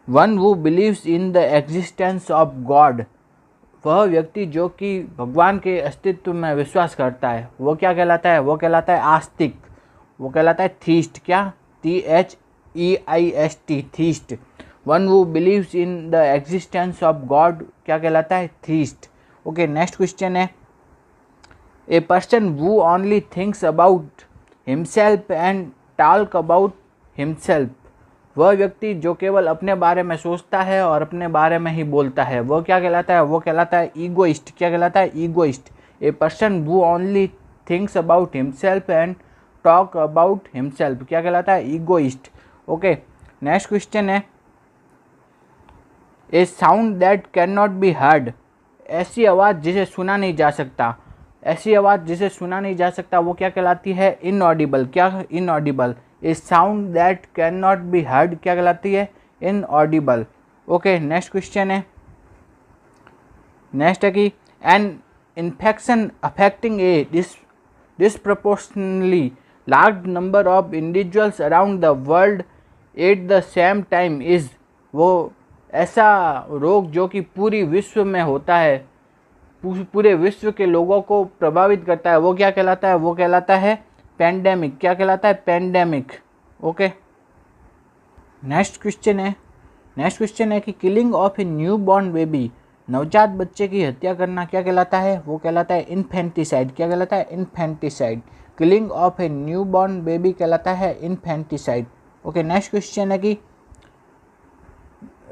One who believes in the existence of God, वह व्यक्ति जो कि भगवान के अस्तित्व में विश्वास करता है वो क्या कहलाता है? वो कहलाता है आस्तिक, वो कहलाता है थीस्ट। क्या? THEIST, theist. One who believes in the existence of God क्या कहलाता है? थीस्ट। ओके, नेक्स्ट क्वेश्चन है, a person who only thinks about himself and talk about himself, वह व्यक्ति जो केवल अपने बारे में सोचता है और अपने बारे में ही बोलता है वो क्या कहलाता है? वो कहलाता है ईगोइस्ट। क्या कहलाता है? Egoist. A person who only thinks about himself and talk about himself क्या कहलाता है? ईगोइस्ट। ओके, नेक्स्ट क्वेश्चन है, a sound that can not be heard, ऐसी आवाज़ जिसे सुना नहीं जा सकता, ऐसी आवाज़ जिसे सुना नहीं जा सकता वो क्या कहलाती है? इनऑडिबल। क्या? Inaudible. A sound that can not be heard क्या कहलाती है? इनऑडिबल। ओके, नेक्स्ट क्वेश्चन है, नेक्स्ट है कि an infection affecting a disproportionately large number of individuals around the world at the same time is, वो ऐसा रोग जो कि पूरी विश्व में होता है, पूरे विश्व के लोगों को प्रभावित करता है वो क्या कहलाता है? वो कहलाता है पेंडेमिक। क्या कहलाता है? पेंडेमिक। ओके, नेक्स्ट क्वेश्चन है कि killing of a new born baby, नवजात बच्चे की हत्या करना क्या कहलाता है? वो कहलाता है इन्फेंटिसाइड। क्या कहलाता है? Infanticide. Killing of a new born baby कहलाता है इन्फेंटिसाइड। ओके, नेक्स्ट क्वेश्चन है कि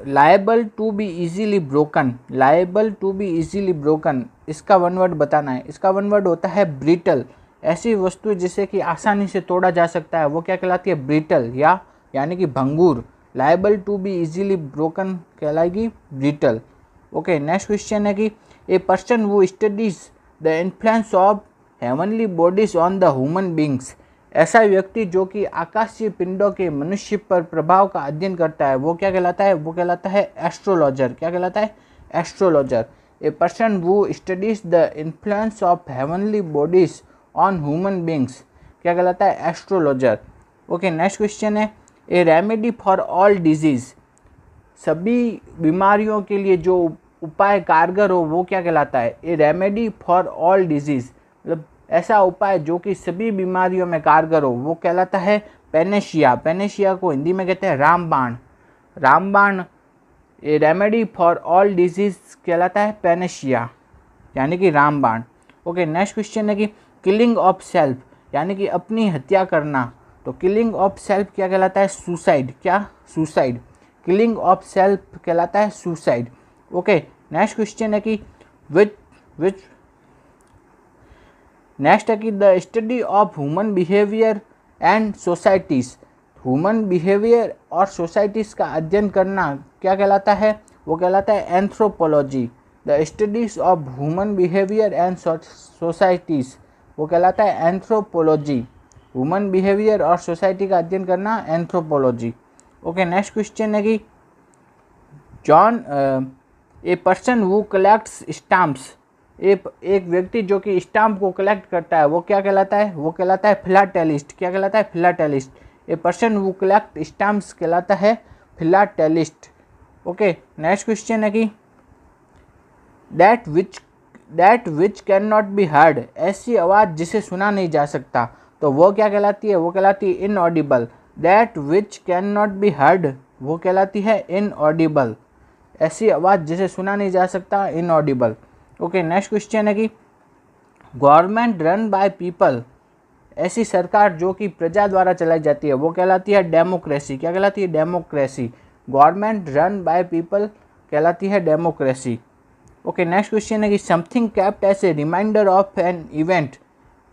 liable to be easily broken, liable to be easily broken, इसका वन वर्ड बताना है। इसका वन वर्ड होता है ब्रिटल। ऐसी वस्तु जिसे कि आसानी से तोड़ा जा सकता है वो क्या कहलाती है? ब्रिटल, या यानी कि भंगूर। Liable to be easily broken कहलाएगी ब्रिटल। ओके, नेक्स्ट क्वेश्चन है कि a person who studies the influence of heavenly bodies on the human beings, ऐसा व्यक्ति जो कि आकाशीय पिंडों के मनुष्य पर प्रभाव का अध्ययन करता है वो क्या कहलाता है? वो कहलाता है एस्ट्रोलॉजर। क्या कहलाता है? Astrologer. A person who studies the influence of heavenly bodies on human beings क्या कहलाता है? एस्ट्रोलॉजर। ओके, नेक्स्ट क्वेश्चन है, ए रेमेडी फॉर ऑल डिजीज, सभी बीमारियों के लिए जो उपाय कारगर हो वो क्या कहलाता है? ए रेमेडी फॉर ऑल डिजीज, मतलब ऐसा उपाय जो कि सभी बीमारियों में कारगर हो वो कहलाता है पेनेशिया। पेनेशिया को हिंदी में कहते हैं रामबाण। रामबाण ए रेमेडी फॉर ऑल डिजीज कहलाता है पेनेशिया, यानी कि रामबाण। ओके, नेक्स्ट क्वेश्चन है कि किलिंग ऑफ सेल्फ, यानी कि अपनी हत्या करना, तो किलिंग ऑफ सेल्फ क्या कहलाता है? सुसाइड। क्या? सुसाइड। किलिंग ऑफ सेल्फ कहलाता है सुसाइड। ओके, नेक्स्ट क्वेश्चन है कि विच नेक्स्ट है कि the study of human behaviour and societies, human behaviour और सोसाइटीज़ का अध्ययन करना क्या कहलाता है? वो कहलाता है anthropology. The studies of human behaviour and societies वो कहलाता है एंथ्रोपोलॉजी। ह्यूमन बिहेवियर और सोसाइटी का अध्ययन करना एंथ्रोपोलॉजी। ओके, नेक्स्ट क्वेश्चन है कि John A person who collects stamps, एक व्यक्ति जो कि स्टाम्प को कलेक्ट करता है वो क्या कहलाता है? वो कहलाता है फिलाटेलिस्ट। क्या कहलाता है? Philatelist. A person who collect stamps कहलाता है फिलाटेलिस्ट। ओके, नेक्स्ट क्वेश्चन है कि that which can not be heard, ऐसी आवाज़ जिसे सुना नहीं जा सकता, तो वो क्या कहलाती है? वो कहलाती है inaudible. That which can not be heard वो कहलाती है इनऑडिबल, ऐसी आवाज़ जिसे सुना नहीं जा सकता, इनऑडिबल। ओके, नेक्स्ट क्वेश्चन है कि गवर्नमेंट रन बाय पीपल, ऐसी सरकार जो कि प्रजा द्वारा चलाई जाती है वो कहलाती है डेमोक्रेसी। क्या कहलाती है? Democracy. Government run by people कहलाती है डेमोक्रेसी। ओके, नेक्स्ट क्वेश्चन है कि something kept as a reminder of an event,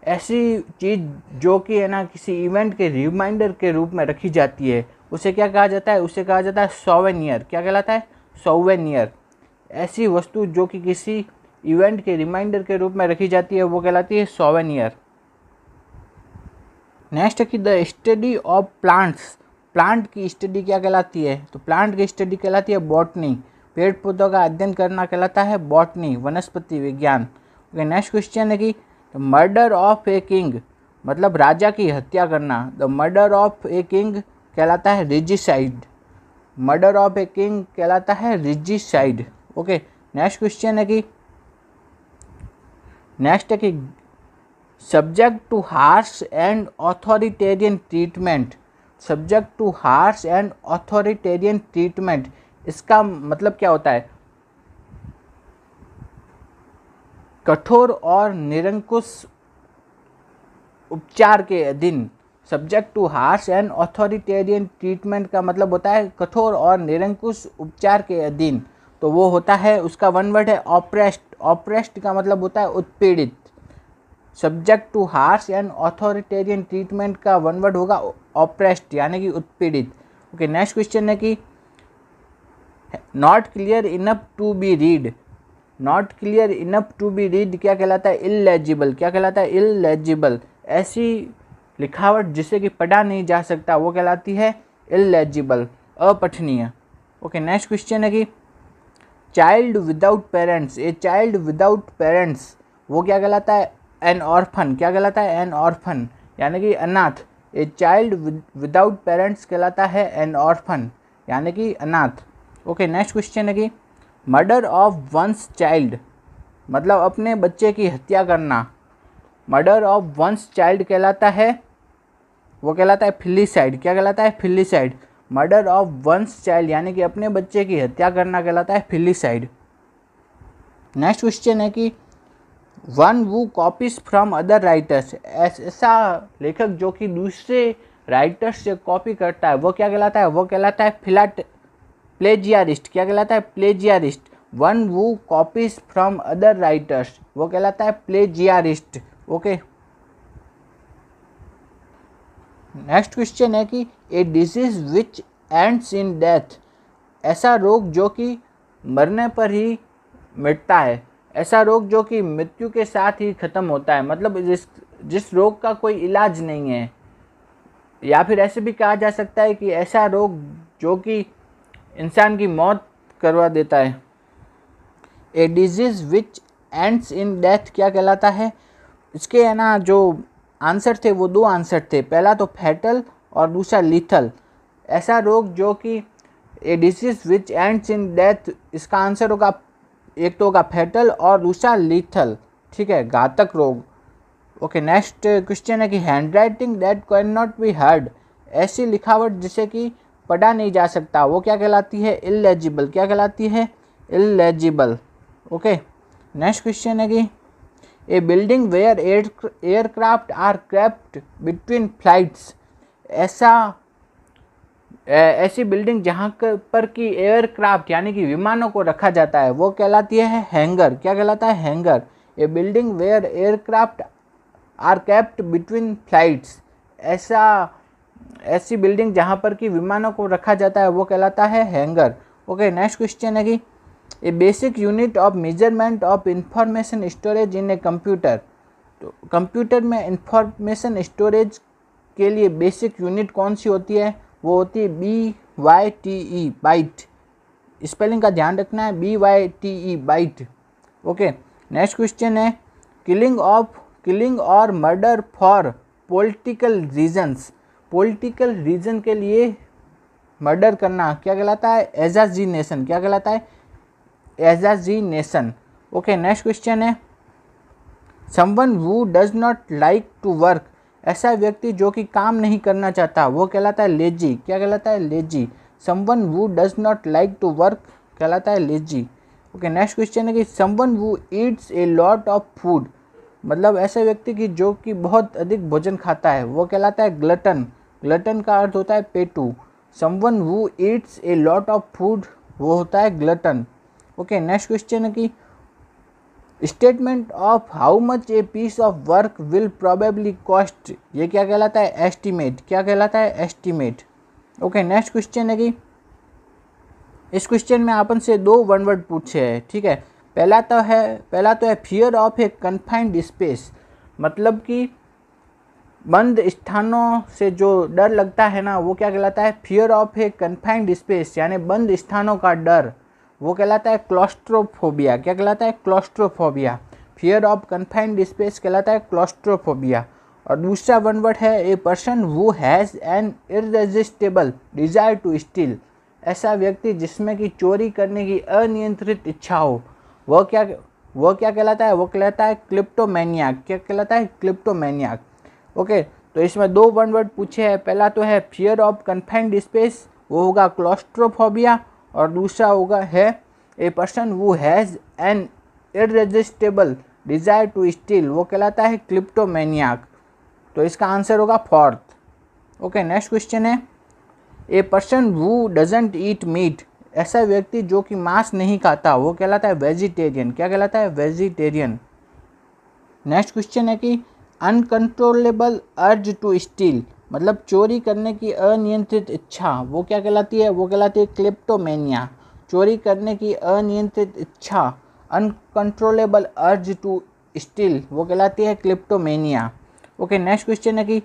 ऐसी चीज़ जो कि है ना किसी इवेंट के रिमाइंडर के रूप में रखी जाती है उसे क्या कहा जाता है? उसे कहा जाता है सोवेनियर। क्या कहलाता है? सोवेनियर। ऐसी वस्तु जो कि किसी इवेंट के रिमाइंडर के रूप में रखी जाती है वो कहलाती है सोवेनियर। नेक्स्ट है कि the study of plants, plant की स्टडी क्या कहलाती है? तो प्लांट की स्टडी कहलाती है बॉटनी। पेड़ पौधों का अध्ययन करना कहलाता है बॉटनी, वनस्पति विज्ञान। ओके, नेक्स्ट क्वेश्चन है कि मर्डर ऑफ ए किंग, मतलब राजा की हत्या करना, the murder of a king कहलाता है रिजिसाइड। मर्डर ऑफ ए किंग कहलाता है रिजिसाइड। ओके, नेक्स्ट क्वेश्चन है कि subject to harsh and authoritarian treatment, subject to harsh and authoritarian treatment, इसका मतलब क्या होता है? कठोर और निरंकुश उपचार के अधीन। Subject to harsh and authoritarian treatment का मतलब होता है कठोर और निरंकुश उपचार के अधीन। तो वो होता है, उसका वन वर्ड है ऑप्रेस्ड। ऑप्रेस्ड का मतलब होता है उत्पीड़ित। Subject to harsh and authoritarian treatment का वन वर्ड होगा ऑप्रेस्ड, यानी कि उत्पीड़ित। ओके, नेक्स्ट क्वेश्चन है कि not clear enough to be read. Not clear enough to be read क्या कहलाता है? इललेजिबल। क्या कहलाता है? इललेजिबल। ऐसी लिखावट जिसे कि पढ़ा नहीं जा सकता वो कहलाती है इललेजिबल, अपठनीय। ओके, नेक्स्ट क्वेश्चन है कि child without parents. A child without parents वो क्या कहलाता है? N orphan. क्या कहलाता है? एन ऑर्फन, यानी कि अनाथ। ए चाइल्ड विदाउट पेरेंट्स कहलाता है एन ऑर्फन, यानी कि अनाथ। ओके, नेक्स्ट क्वेश्चन है कि मर्डर ऑफ वंस चाइल्ड, मतलब अपने बच्चे की हत्या करना। मर्डर ऑफ वंस चाइल्ड कहलाता है, वो कहलाता है फिलिसाइड। क्या कहलाता है? फिलिसाइड। मर्डर ऑफ वंस चाइल्ड यानी कि अपने बच्चे की हत्या करना कहलाता है फिलिसाइड। नेक्स्ट क्वेश्चन है कि one who copies from other writers. ऐसा लेखक जो कि दूसरे राइटर्स से कॉपी करता है वो क्या कहलाता है? वो कहलाता है प्लेजियारिस्ट। क्या कहलाता है? Plagiarist. One who copies from other writers वो कहलाता है प्लेजियारिस्ट। ओके, नेक्स्ट क्वेश्चन है कि a disease which ends in death. ऐसा रोग जो कि मरने पर ही मिटता है, ऐसा रोग जो कि मृत्यु के साथ ही खत्म होता है, मतलब जिस रोग का कोई इलाज नहीं है। या फिर ऐसे भी कहा जा सकता है कि ऐसा रोग जो कि इंसान की मौत करवा देता है। ए disease which ends in death क्या कहलाता है? इसके है ना जो आंसर थे वो दो आंसर थे, पहला तो फैटल और दूसरा लीथल। ऐसा रोग जो कि a disease which ends in death, इसका आंसर होगा एक तो होगा फैटल और दूसरा लीथल। ठीक है, घातक रोग। ओके, नेक्स्ट क्वेश्चन है कि handwriting that can not be heard. ऐसी लिखावट जिसे कि पढ़ा नहीं जा सकता वो क्या कहलाती है? इललेजिबल। क्या कहलाती है? इललेजिबल। ओके, नेक्स्ट क्वेश्चन है कि a building where aircraft are kept between flights. ऐसी बिल्डिंग जहाँ पर कि एयरक्राफ्ट यानी कि विमानों को रखा जाता है वो कहलाती है हैंगर। क्या कहलाता है? Hangar. A building where aircraft are kept between flights, ऐसी बिल्डिंग जहाँ पर कि विमानों को रखा जाता है वो कहलाता है हैंगर। ओके, नेक्स्ट क्वेश्चन है कि a basic unit of measurement of information storage in a computer. तो कंप्यूटर में इंफॉर्मेशन स्टोरेज के लिए बेसिक यूनिट कौन सी होती है? वो होती है BYTE, बाइट। स्पेलिंग का ध्यान रखना है, BYTE, byte. Okay, next question है किलिंग और murder for political reasons. Political reason के लिए मर्डर करना क्या कहलाता है? एजाजिनेशन। क्या कहलाता है? एजाजिनेशन। ओके, नेक्स्ट क्वेश्चन है someone who does not like to work. ऐसा व्यक्ति जो कि काम नहीं करना चाहता वो कहलाता है लेजी। क्या कहलाता है? Lazy. Someone who does not like to work कहलाता है लेजी। ओके, नेक्स्ट क्वेश्चन है कि someone who eats a lot of food. मतलब ऐसे व्यक्ति की जो कि बहुत अधिक भोजन खाता है वो कहलाता है ग्लटन। ग्लटन का अर्थ होता है पेटू। Someone who eats a lot of food वो होता है ग्लटन। ओके, नेक्स्ट क्वेश्चन है कि statement of how much a piece of work will probably cost. ये क्या कहलाता है? एस्टीमेट। क्या कहलाता है? एस्टीमेट। ओके, नेक्स्ट क्वेश्चन है कि इस क्वेश्चन में अपन से दो वन वर्ड पूछे हैं। ठीक है, पहला तो है fear of A confined space. मतलब कि बंद स्थानों से जो डर लगता है ना वो क्या कहलाता है? Fear of A confined space, यानी बंद स्थानों का डर वो कहलाता है क्लॉस्ट्रोफोबिया। क्या कहलाता है? Claustrophobia. Fear of confined space कहलाता है क्लॉस्ट्रोफोबिया। और दूसरा वन वर्ड है a person who has an irresistible desire to steal. ऐसा व्यक्ति जिसमें कि चोरी करने की अनियंत्रित इच्छा हो, वह क्या कहलाता है? वो कहलाता है क्लिप्टोमैनियाक। क्या कहलाता है? क्लिप्टोमैनियाक। ओके, तो इसमें 2 वन वर्ड पूछे हैं। पहला तो है फियर ऑफ कन्फाइंड स्पेस, वो होगा क्लॉस्ट्रोफोबिया, और दूसरा होगा है a person who has an irresistible desire to steal, वो कहलाता है क्लिप्टोमैनियाक। तो इसका आंसर होगा फोर्थ। ओके, नेक्स्ट क्वेश्चन है a person who doesn't eat meat, ऐसा व्यक्ति जो कि मांस नहीं खाता, वो कहलाता है वेजिटेरियन। क्या कहलाता है? वेजिटेरियन। नेक्स्ट क्वेश्चन है कि अनकंट्रोलेबल अर्ज टू स्टील, मतलब चोरी करने की अनियंत्रित इच्छा, वो क्या कहलाती है? वो कहलाती है क्लिप्टोमेनिया। चोरी करने की अनियंत्रित इच्छा, अनकंट्रोलेबल अर्ज टू स्टील, वो कहलाती है क्लिप्टोमेनिया। ओके, नेक्स्ट क्वेश्चन है कि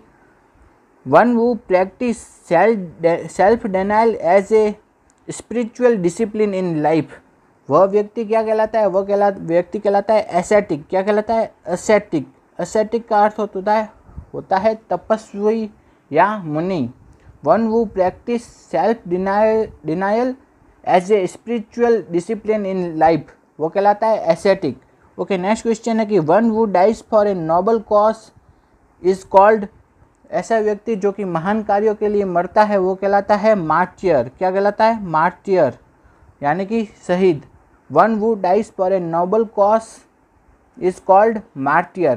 one who practice self denial as a spiritual discipline in life, वह व्यक्ति क्या कहलाता है? व्यक्ति कहलाता है एसेटिक। क्या कहलाता है? एसेटिक। एसेटिक का अर्थ होता है तपस्वी या मुनि। One who practice self denial as a spiritual discipline in life, वो कहलाता है एसेटिक। ओके, नेक्स्ट क्वेश्चन है कि one who dies for a noble cause is called, ऐसा व्यक्ति जो कि महान कार्यों के लिए मरता है, वो कहलाता है मार्टियर। क्या कहलाता है? मार्टियर, यानी कि शहीद। One who dies for a noble cause is called martyr.